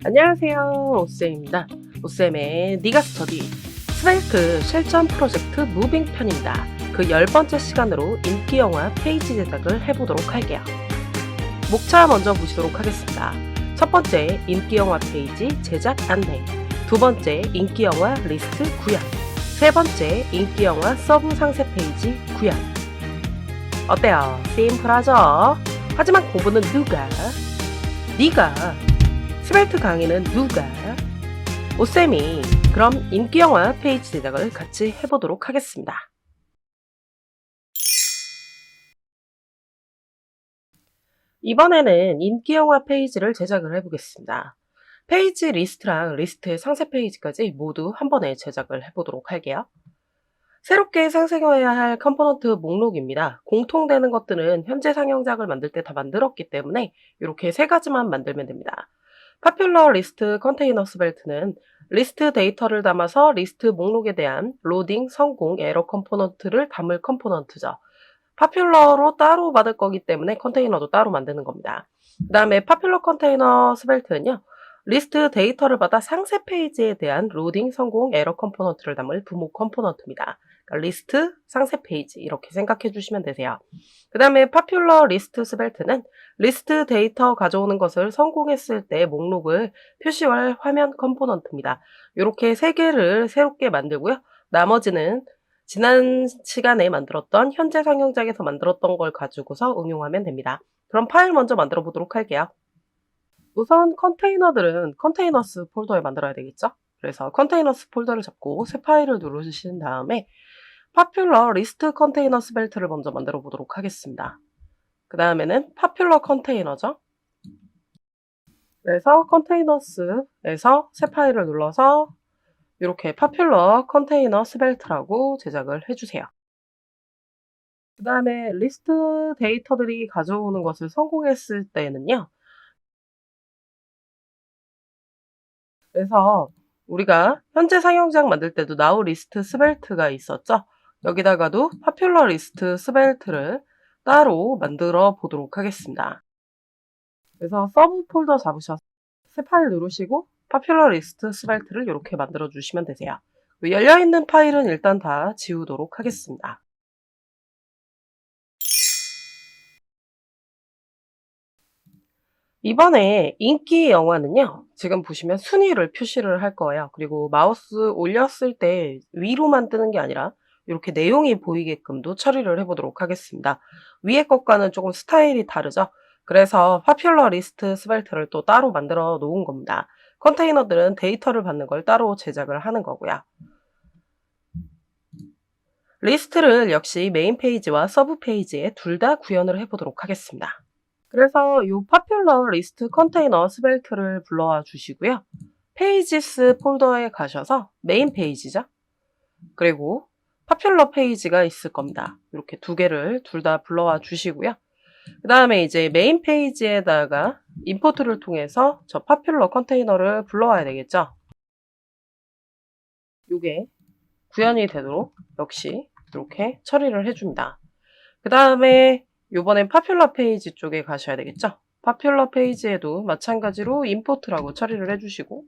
안녕하세요, 오쌤입니다. 오쌤의 니가 스터디 스벨트 실전 프로젝트 무빙 편입니다. 그 10번째 시간으로 인기 영화 페이지 제작을 해보도록 할게요. 목차 먼저 보시도록 하겠습니다. 첫 번째, 인기 영화 페이지 제작 안내. 두 번째, 인기 영화 리스트 구현. 세 번째, 인기 영화 서브 상세 페이지 구현. 어때요? 심플하죠? 하지만 공부는 누가? 니가. 스벨트 강의는 누가? 오쌤이. 그럼 인기 영화 페이지 제작을 같이 해보도록 하겠습니다. 이번에는 인기 영화 페이지를 제작을 해보겠습니다. 페이지 리스트랑 리스트의 상세 페이지까지 모두 한 번에 제작을 해보도록 할게요. 새롭게 생성해야 할 컴포넌트 목록입니다. 공통되는 것들은 현재 상영작을 만들 때 다 만들었기 때문에 이렇게 세 가지만 만들면 됩니다. 파퓰러 리스트 컨테이너스 벨트는 리스트 데이터를 담아서 리스트 목록에 대한 로딩, 성공, 에러 컴포넌트를 담을 컴포넌트죠. 파퓰러로 따로 받을 거기 때문에 컨테이너도 따로 만드는 겁니다. 그 다음에 파퓰러 컨테이너스 벨트는요. 리스트 데이터를 받아 상세 페이지에 대한 로딩, 성공, 에러 컴포넌트를 담을 부목 컴포넌트입니다. 그러니까 리스트, 상세 페이지 이렇게 생각해 주시면 되세요. 그 다음에 파퓰러 리스트 스벨트는 리스트 데이터 가져오는 것을 성공했을 때 목록을 표시할 화면 컴포넌트입니다. 이렇게 세 개를 새롭게 만들고요. 나머지는 지난 시간에 만들었던 현재 상영작에서 만들었던 걸 가지고서 응용하면 됩니다. 그럼 파일 먼저 만들어 보도록 할게요. 우선 컨테이너들은 컨테이너스 폴더에 만들어야 되겠죠? 그래서 컨테이너스 폴더를 잡고 새 파일을 누르신 다음에 파퓰러 리스트 컨테이너스 벨트를 먼저 만들어 보도록 하겠습니다. 그 다음에는 파퓰러 컨테이너죠. 그래서 컨테이너스에서 새 파일을 눌러서 이렇게 파퓰러 컨테이너스 벨트라고 제작을 해주세요. 그 다음에 리스트 데이터들이 가져오는 것을 성공했을 때는요. 그래서 우리가 현재 상영작 만들 때도 now 리스트 스벨트가 있었죠. 여기다가도 파퓰러 리스트 스벨트를 따로 만들어 보도록 하겠습니다. 그래서 서브 폴더 잡으셔서 새 파일 누르시고 파퓰러 리스트 스벨트를 이렇게 만들어 주시면 되세요. 열려있는 파일은 일단 다 지우도록 하겠습니다. 이번에 인기 영화는요. 지금 보시면 순위를 표시를 할 거예요. 그리고 마우스 올렸을 때 위로만 뜨는 게 아니라 이렇게 내용이 보이게끔도 처리를 해보도록 하겠습니다. 위에 것과는 조금 스타일이 다르죠. 그래서 파퓰러 리스트 스벨트를 또 따로 만들어 놓은 겁니다. 컨테이너들은 데이터를 받는 걸 따로 제작을 하는 거고요. 리스트를 역시 메인 페이지와 서브 페이지에 둘 다 구현을 해보도록 하겠습니다. 그래서 이 파퓰러 리스트 컨테이너 스벨트를 불러와 주시고요. 페이지스 폴더에 가셔서 메인 페이지죠. 그리고 파퓰러 페이지가 있을 겁니다. 이렇게 두 개를 둘 다 불러와 주시고요. 그 다음에 이제 메인 페이지에다가 임포트를 통해서 저 파퓰러 컨테이너를 불러와야 되겠죠. 이게 구현이 되도록 역시 이렇게 처리를 해줍니다. 그 다음에 요번엔 파퓰러 페이지 쪽에 가셔야 되겠죠. 파퓰러 페이지에도 마찬가지로 임포트라고 처리를 해주시고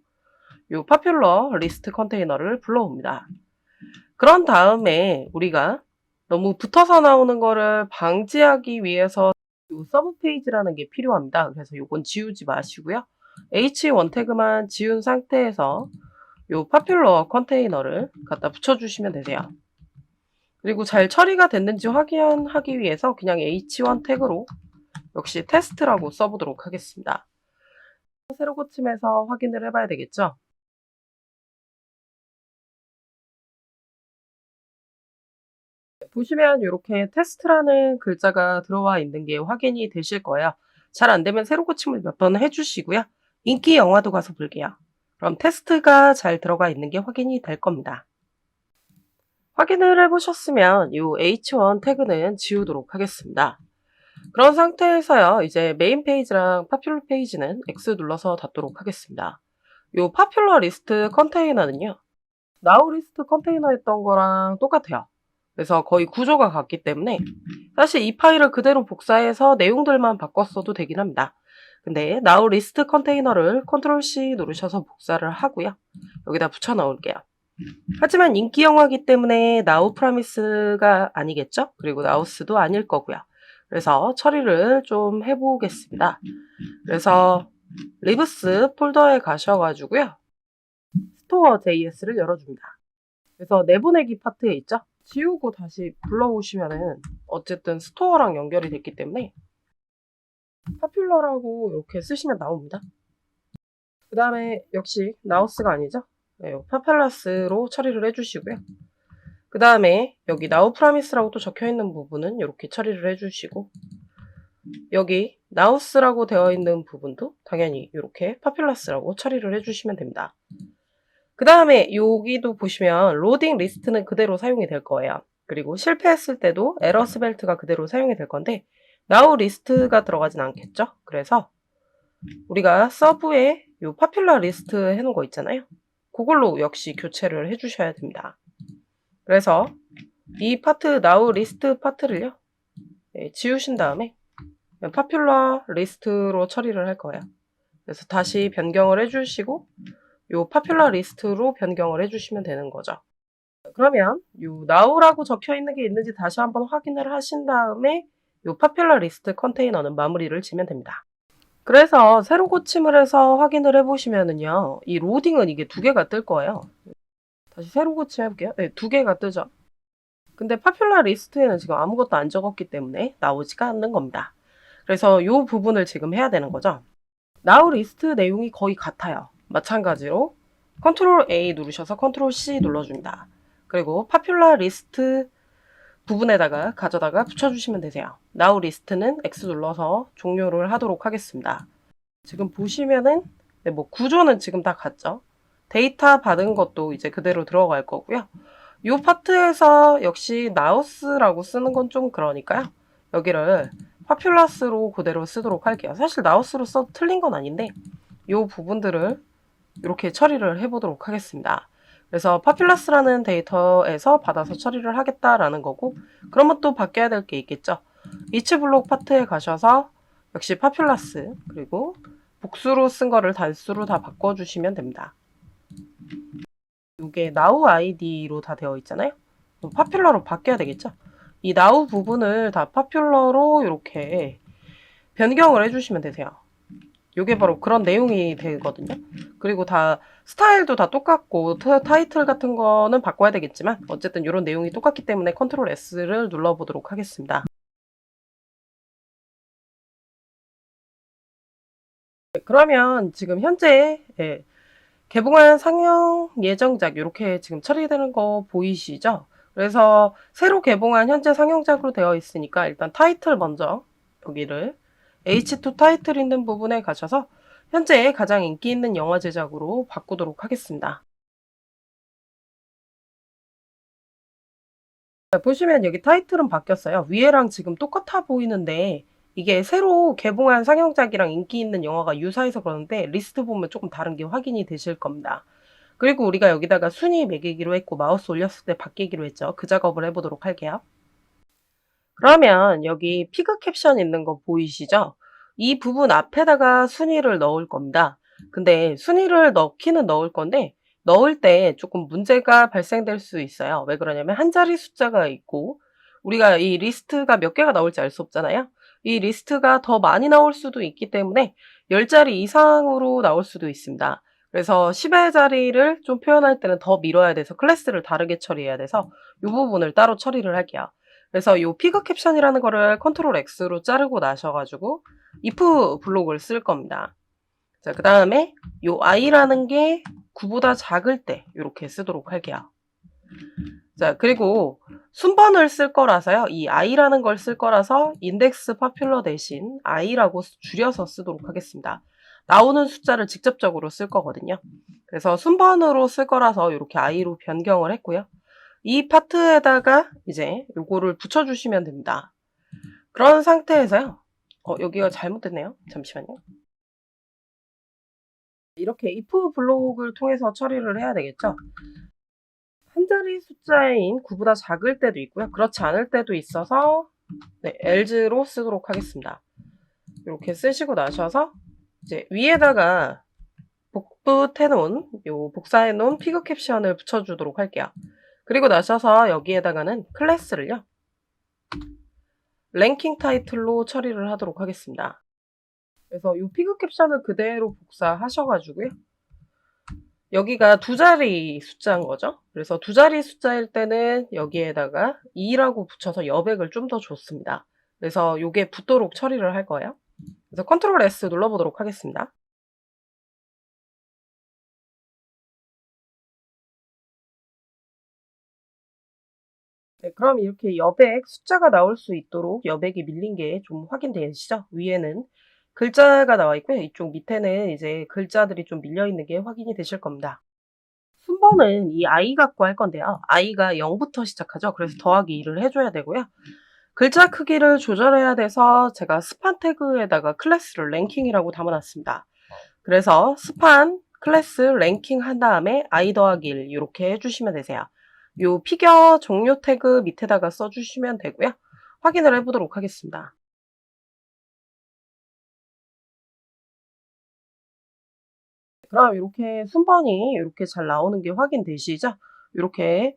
요 파퓰러 리스트 컨테이너를 불러옵니다. 그런 다음에 우리가 너무 붙어서 나오는 거를 방지하기 위해서 요 서브 페이지라는 게 필요합니다. 그래서 요건 지우지 마시고요. H1 태그만 지운 상태에서 요 파퓰러 컨테이너를 갖다 붙여주시면 되세요. 그리고 잘 처리가 됐는지 확인하기 위해서 그냥 H1 태그로 역시 테스트라고 써보도록 하겠습니다. 새로 고침해서 확인을 해봐야 되겠죠. 보시면 이렇게 테스트라는 글자가 들어와 있는 게 확인이 되실 거예요. 잘 안되면 새로 고침을 몇 번 해주시고요. 인기 영화도 가서 볼게요. 그럼 테스트가 잘 들어가 있는 게 확인이 될 겁니다. 확인을 해보셨으면 이 H1 태그는 지우도록 하겠습니다. 그런 상태에서요. 이제 메인 페이지랑 파퓰러 페이지는 X 눌러서 닫도록 하겠습니다. 이 파퓰러 리스트 컨테이너는요. now 리스트 컨테이너 했던 거랑 똑같아요. 그래서 거의 구조가 같기 때문에 사실 이 파일을 그대로 복사해서 내용들만 바꿨어도 되긴 합니다. 근데 now list 컨테이너를 컨트롤 C 누르셔서 복사를 하고요. 여기다 붙여 넣을게요. 하지만 인기 영화이기 때문에 now promise가 아니겠죠? 그리고 nows도 아닐 거고요. 그래서 처리를 좀 해보겠습니다. 그래서 리브스 폴더에 가셔가지고요. 스토어 JS를 열어줍니다. 그래서 내보내기 파트에 있죠? 지우고 다시 불러오시면은 어쨌든 스토어랑 연결이 됐기 때문에 파퓰러라고 이렇게 쓰시면 나옵니다. 그 다음에 역시 나우스가 아니죠? 네, 파퓰러스로 처리를 해주시고요. 그 다음에 여기 now promise라고 또 적혀있는 부분은 이렇게 처리를 해주시고 여기 nows라고 되어 있는 부분도 당연히 이렇게 파퓰러스라고 처리를 해주시면 됩니다. 그 다음에 여기도 보시면 로딩 리스트는 그대로 사용이 될 거예요. 그리고 실패했을 때도 에러 스벨트가 그대로 사용이 될 건데 now 리스트가 들어가진 않겠죠? 그래서 우리가 서브에 요 파퓰러 리스트 해놓은 거 있잖아요. 그걸로 역시 교체를 해주셔야 됩니다. 그래서 이 파트 now 리스트 파트를요. 지우신 다음에 파퓰러 리스트로 처리를 할 거예요. 그래서 다시 변경을 해주시고 요 파퓰러 리스트로 변경을 해주시면 되는 거죠. 그러면 요 now라고 적혀 있는 게 있는지 다시 한번 확인을 하신 다음에 요 파퓰러 리스트 컨테이너는 마무리를 지면 됩니다. 그래서 새로 고침을 해서 확인을 해보시면은요, 이 로딩은 이게 2개가 뜰 거예요. 다시 새로 고침 해볼게요. 네, 2개가 뜨죠. 근데 파퓰러 리스트에는 지금 아무것도 안 적었기 때문에 나오지가 않는 겁니다. 그래서 이 부분을 지금 해야 되는 거죠. now 리스트 내용이 거의 같아요. 마찬가지로 컨트롤 A 누르셔서 컨트롤 C 눌러줍니다. 그리고 파퓰러 리스트 부분에다가 가져다가 붙여주시면 되세요. now 리스트는 X 눌러서 종료를 하도록 하겠습니다. 지금 보시면은 네, 뭐 구조는 지금 다 같죠. 데이터 받은 것도 이제 그대로 들어갈 거고요. 이 파트에서 역시 nows라고 쓰는 건 좀 그러니까요. 여기를 파퓰러스로 그대로 쓰도록 할게요. 사실 nows로 써도 틀린 건 아닌데 이 부분들을 이렇게 처리를 해보도록 하겠습니다. 그래서 파퓰러스라는 데이터에서 받아서 처리를 하겠다라는 거고 그러면 또 바뀌어야 될 게 있겠죠. each 블록 파트에 가셔서 역시 파퓰러스 그리고 복수로 쓴 거를 단수로 다 바꿔주시면 됩니다. 이게 now id로 다 되어 있잖아요. 파퓰러로 바뀌어야 되겠죠. 이 now 부분을 다 파퓰러로 이렇게 변경을 해주시면 되세요. 이게 바로 그런 내용이 되거든요. 그리고 다 스타일도 다 똑같고 타이틀 같은 거는 바꿔야 되겠지만 어쨌든 이런 내용이 똑같기 때문에 컨트롤 S를 눌러보도록 하겠습니다. 그러면 지금 현재 개봉한 상영 예정작 이렇게 지금 처리되는 거 보이시죠? 그래서 새로 개봉한 현재 상영작으로 되어 있으니까 일단 타이틀 먼저 여기를 H2 타이틀 있는 부분에 가셔서 현재 가장 인기 있는 영화 제작으로 바꾸도록 하겠습니다. 보시면 여기 타이틀은 바뀌었어요. 위에랑 지금 똑같아 보이는데 이게 새로 개봉한 상영작이랑 인기 있는 영화가 유사해서 그러는데 리스트 보면 조금 다른 게 확인이 되실 겁니다. 그리고 우리가 여기다가 순위 매기기로 했고 마우스 올렸을 때 바뀌기로 했죠. 그 작업을 해보도록 할게요. 그러면 여기 피그 캡션 있는 거 보이시죠? 이 부분 앞에다가 순위를 넣을 겁니다. 근데 순위를 넣기는 넣을 건데 넣을 때 조금 문제가 발생될 수 있어요. 왜 그러냐면 한 자리 숫자가 있고 우리가 이 리스트가 몇 개가 나올지 알 수 없잖아요. 이 리스트가 더 많이 나올 수도 있기 때문에 10자리 이상으로 나올 수도 있습니다. 그래서 10의 자리를 좀 표현할 때는 더 밀어야 돼서 클래스를 다르게 처리해야 돼서 이 부분을 따로 처리를 할게요. 그래서 이 피그 캡션이라는 거를 컨트롤 X로 자르고 나셔가지고 if 블록을 쓸 겁니다. 자, 그 다음에 이 i라는 게 9보다 작을 때 이렇게 쓰도록 할게요. 자, 그리고 순번을 쓸 거라서요. 이 i라는 걸 쓸 거라서 인덱스 파퓰러 대신 i라고 줄여서 쓰도록 하겠습니다. 나오는 숫자를 직접적으로 쓸 거거든요. 그래서 순번으로 쓸 거라서 이렇게 i로 변경을 했고요. 이 파트에다가 이제 요거를 붙여주시면 됩니다. 그런 상태에서요. 여기가 잘못됐네요. 잠시만요. 이렇게 if 블록을 통해서 처리를 해야 되겠죠. 한 자리 숫자인 9보다 작을 때도 있고요. 그렇지 않을 때도 있어서 네, else로 쓰도록 하겠습니다. 이렇게 쓰시고 나셔서 이제 위에다가 복사해놓은 피그 캡션을 붙여주도록 할게요. 그리고 나셔서 여기에다가는 클래스를요, 랭킹 타이틀로 처리를 하도록 하겠습니다. 그래서 이 피그 캡션을 그대로 복사하셔가지고요. 여기가 두 자리 숫자인 거죠. 그래서 두 자리 숫자일 때는 여기에다가 2라고 붙여서 여백을 좀 더 줬습니다. 그래서 이게 붙도록 처리를 할 거예요. 그래서 컨트롤 S 눌러보도록 하겠습니다. 네, 그럼 이렇게 여백 숫자가 나올 수 있도록 여백이 밀린 게 좀 확인되시죠? 위에는 글자가 나와 있고요. 이쪽 밑에는 이제 글자들이 좀 밀려 있는 게 확인이 되실 겁니다. 순번은 이 i 갖고 할 건데요. i가 0부터 시작하죠. 그래서 더하기 2를 해줘야 되고요. 글자 크기를 조절해야 돼서 제가 스판 태그에다가 클래스를 랭킹이라고 담아놨습니다. 그래서 스판 클래스 랭킹 한 다음에 i 더하기 1 이렇게 해주시면 되세요. 요 피겨 종료 태그 밑에다가 써주시면 되고요. 확인을 해보도록 하겠습니다. 그럼 이렇게 순번이 이렇게 잘 나오는 게 확인되시죠? 이렇게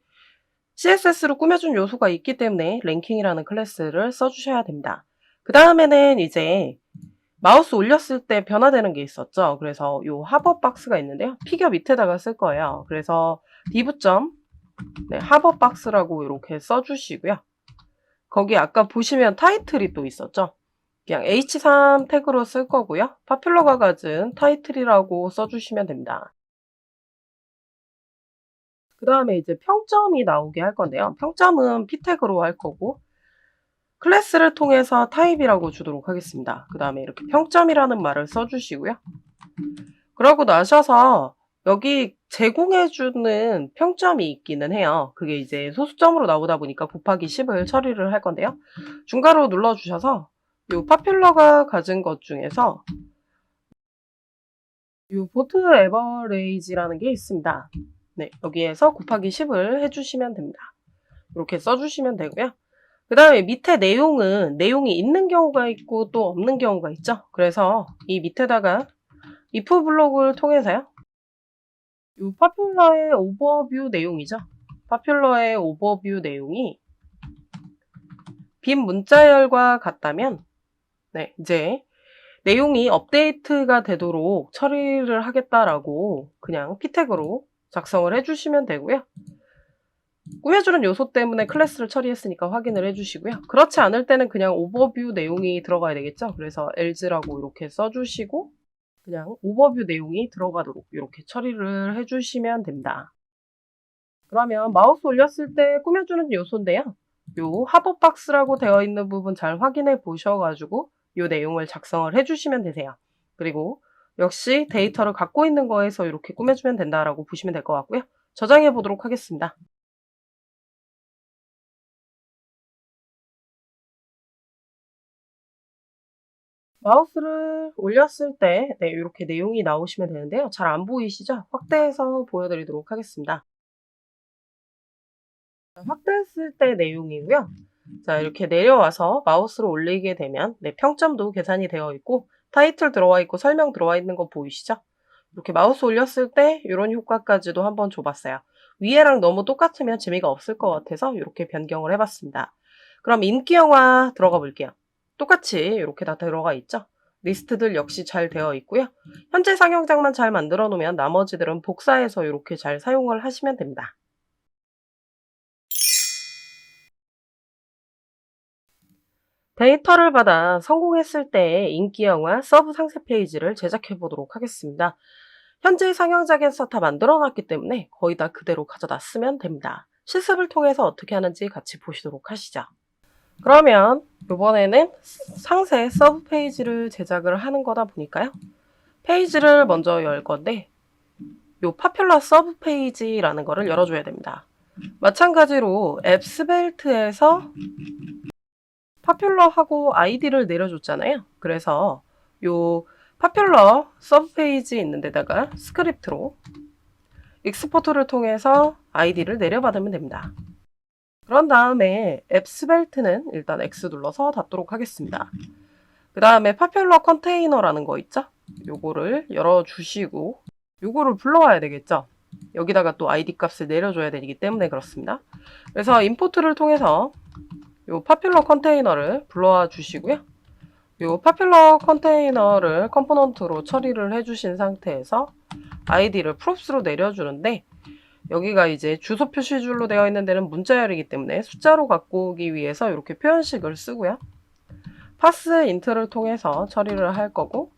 CSS로 꾸며준 요소가 있기 때문에 랭킹이라는 클래스를 써주셔야 됩니다. 그 다음에는 이제 마우스 올렸을 때 변화되는 게 있었죠. 그래서 요 하버 박스가 있는데요. 피겨 밑에다가 쓸 거예요. 그래서 div. 하버 박스라고 이렇게 써주시고요. 거기 아까 보시면 타이틀이 또 있었죠. 그냥 h3 태그로 쓸 거고요. 파퓰러가 가진 타이틀이라고 써주시면 됩니다. 그 다음에 이제 평점이 나오게 할 건데요. 평점은 p 태그로 할 거고, 클래스를 통해서 타입이라고 주도록 하겠습니다. 그 다음에 이렇게 평점이라는 말을 써주시고요. 그러고 나셔서 여기 제공해주는 평점이 있기는 해요. 그게 이제 소수점으로 나오다 보니까 곱하기 10을 처리를 할 건데요. 중괄호 눌러주셔서 이 파퓰러가 가진 것 중에서 이 보트 에버레이지라는 게 있습니다. 네, 여기에서 곱하기 10을 해주시면 됩니다. 이렇게 써주시면 되고요. 그 다음에 밑에 내용은 내용이 있는 경우가 있고 또 없는 경우가 있죠. 그래서 이 밑에다가 if 블록을 통해서요. 이 파퓰러의 오버뷰 내용이죠. 파퓰러의 오버뷰 내용이 빈 문자열과 같다면 네, 이제 내용이 업데이트가 되도록 처리를 하겠다라고 그냥 p 태그로 작성을 해주시면 되고요. 꾸며주는 요소 때문에 클래스를 처리했으니까 확인을 해주시고요. 그렇지 않을 때는 그냥 오버뷰 내용이 들어가야 되겠죠. 그래서 els라고 이렇게 써주시고 그냥 오버뷰 내용이 들어가도록 이렇게 처리를 해주시면 됩니다. 그러면 마우스 올렸을 때 꾸며주는 요소인데요. 요 하버박스라고 되어 있는 부분 잘 확인해 보셔가지고 요 내용을 작성을 해주시면 되세요. 그리고 역시 데이터를 갖고 있는 거에서 이렇게 꾸며주면 된다라고 보시면 될 것 같고요. 저장해 보도록 하겠습니다. 마우스를 올렸을 때 네, 이렇게 내용이 나오시면 되는데요. 잘 안 보이시죠? 확대해서 보여드리도록 하겠습니다. 확대했을 때 내용이고요. 자, 이렇게 내려와서 마우스로 올리게 되면 네, 평점도 계산이 되어 있고 타이틀 들어와 있고 설명 들어와 있는 거 보이시죠? 이렇게 마우스 올렸을 때 이런 효과까지도 한번 줘봤어요. 위에랑 너무 똑같으면 재미가 없을 것 같아서 이렇게 변경을 해봤습니다. 그럼 인기 영화 들어가 볼게요. 똑같이 이렇게 다 들어가 있죠? 리스트들 역시 잘 되어 있고요. 현재 상영장만 잘 만들어 놓으면 나머지들은 복사해서 이렇게 잘 사용을 하시면 됩니다. 데이터를 받아 성공했을 때의 인기 영화 서브 상세 페이지를 제작해 보도록 하겠습니다. 현재 상영장에서 다 만들어 놨기 때문에 거의 다 그대로 가져다 쓰면 됩니다. 실습을 통해서 어떻게 하는지 같이 보시도록 하시죠. 그러면 이번에는 상세 서브 페이지를 제작을 하는 거다 보니까요. 페이지를 먼저 열 건데 요 파퓰러 서브 페이지라는 거를 열어줘야 됩니다. 마찬가지로 앱스벨트에서 파퓰러하고 아이디를 내려줬잖아요. 그래서 요 파퓰러 서브 페이지 있는 데다가 스크립트로 익스포트를 통해서 아이디를 내려받으면 됩니다. 그런 다음에 앱스벨트는 일단 X 눌러서 닫도록 하겠습니다. 그 다음에 파퓰러 컨테이너라는 거 있죠? 요거를 열어주시고 요거를 불러와야 되겠죠. 여기다가 또 ID 값을 내려줘야 되기 때문에 그렇습니다. 그래서 임포트를 통해서 요 파퓰러 컨테이너를 불러와 주시고요. 요 파퓰러 컨테이너를 컴포넌트로 처리를 해주신 상태에서 아이디를 props로 내려주는데 여기가 이제 주소 표시줄로 되어 있는 데는 문자열이기 때문에 숫자로 갖고 오기 위해서 이렇게 표현식을 쓰고요. 파스 인트를 통해서 처리를 할 거고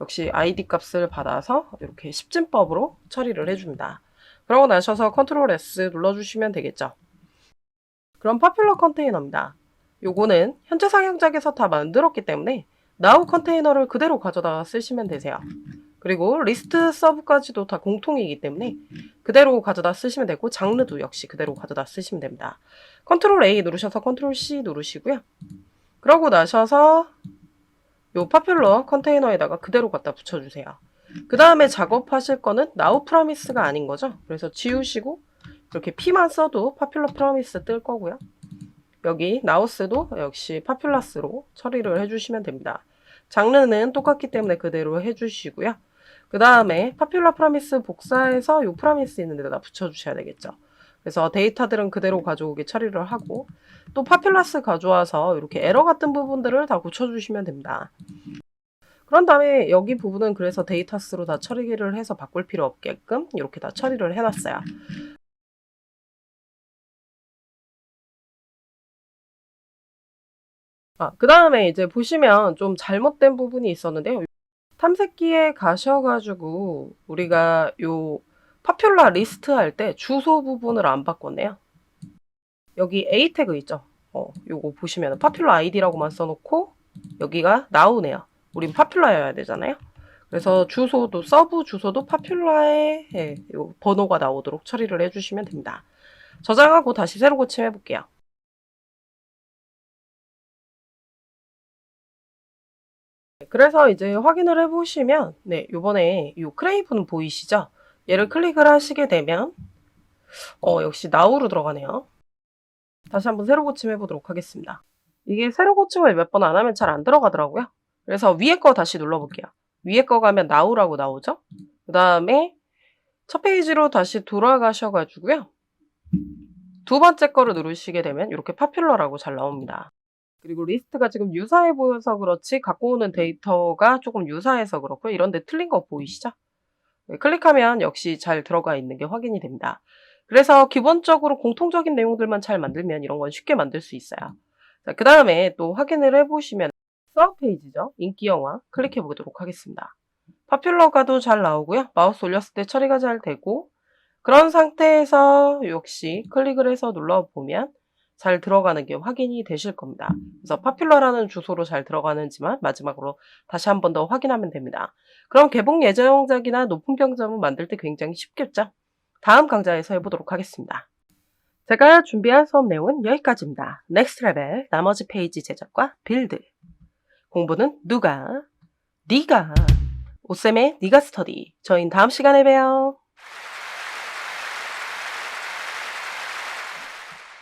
역시 ID 값을 받아서 이렇게 십진법으로 처리를 해줍니다. 그러고 나셔서 컨트롤 S 눌러주시면 되겠죠. 그럼 파퓰러 컨테이너입니다. 요거는 현재 상용작에서 다 만들었기 때문에 now 컨테이너를 그대로 가져다 쓰시면 되세요. 그리고 리스트 서브까지도 다 공통이기 때문에 그대로 가져다 쓰시면 되고 장르도 역시 그대로 가져다 쓰시면 됩니다. 컨트롤 A 누르셔서 컨트롤 C 누르시고요. 그러고 나셔서 요 파퓰러 컨테이너에다가 그대로 갖다 붙여주세요. 그 다음에 작업하실 거는 now promise가 아닌 거죠. 그래서 지우시고 이렇게 P만 써도 파퓰러 프로미스 뜰 거고요. 여기 nows도 역시 파퓰러스로 처리를 해주시면 됩니다. 장르는 똑같기 때문에 그대로 해주시고요. 그 다음에 파퓰러 프로미스 복사해서 요 프로미스 있는 데다 붙여주셔야 되겠죠. 그래서 데이터들은 그대로 가져오게 처리를 하고 또 파퓰러스 가져와서 이렇게 에러 같은 부분들을 다 고쳐주시면 됩니다. 그런 다음에 여기 부분은 그래서 데이터스로 다 처리를 해서 바꿀 필요 없게끔 이렇게 다 처리를 해놨어요. 그 다음에 이제 보시면 좀 잘못된 부분이 있었는데요. 탐색기에 가셔가지고 우리가 요 파퓰러 리스트 할 때 주소 부분을 안 바꿨네요. 여기 A 태그 있죠? 요거 보시면 파퓰러 아이디라고만 써놓고 여기가 now네요. 우린 파퓰러여야 되잖아요. 그래서 주소도 서브 주소도 파퓰러의 요 번호가 나오도록 처리를 해주시면 됩니다. 저장하고 다시 새로 고침해 볼게요. 그래서 이제 확인을 해보시면 요번에 요 크레이븐 보이시죠? 얘를 클릭을 하시게 되면 역시 now로 들어가네요. 다시 한번 새로 고침해 보도록 하겠습니다. 이게 새로 고침을 몇 번 안 하면 잘 안 들어가더라고요. 그래서 위에 거 다시 눌러볼게요. 위에 거 가면 now라고 나오죠? 그 다음에 첫 페이지로 다시 돌아가셔가지고요. 두 번째 거를 누르시게 되면 이렇게 파퓰러라고 잘 나옵니다. 그리고 리스트가 지금 유사해 보여서 그렇지 갖고 오는 데이터가 조금 유사해서 그렇고요. 이런 데 틀린 거 보이시죠? 클릭하면 역시 잘 들어가 있는 게 확인이 됩니다. 그래서 기본적으로 공통적인 내용들만 잘 만들면 이런 건 쉽게 만들 수 있어요. 그 다음에 또 확인을 해보시면 서브 페이지죠. 인기 영화 클릭해 보도록 하겠습니다. 파퓰러가도 잘 나오고요. 마우스 올렸을 때 처리가 잘 되고 그런 상태에서 역시 클릭을 해서 눌러보면 잘 들어가는 게 확인이 되실 겁니다. 그래서 파퓰러라는 주소로 잘 들어가는지만 마지막으로 다시 한 번 더 확인하면 됩니다. 그럼 개봉 예정작이나 높은 평점을 만들 때 굉장히 쉽겠죠? 다음 강좌에서 해보도록 하겠습니다. 제가 준비한 수업 내용은 여기까지입니다. 넥스트 레벨 나머지 페이지 제작과 빌드 공부는 누가? 네가 오쌤의 네가 스터디 저희는 다음 시간에 봬요.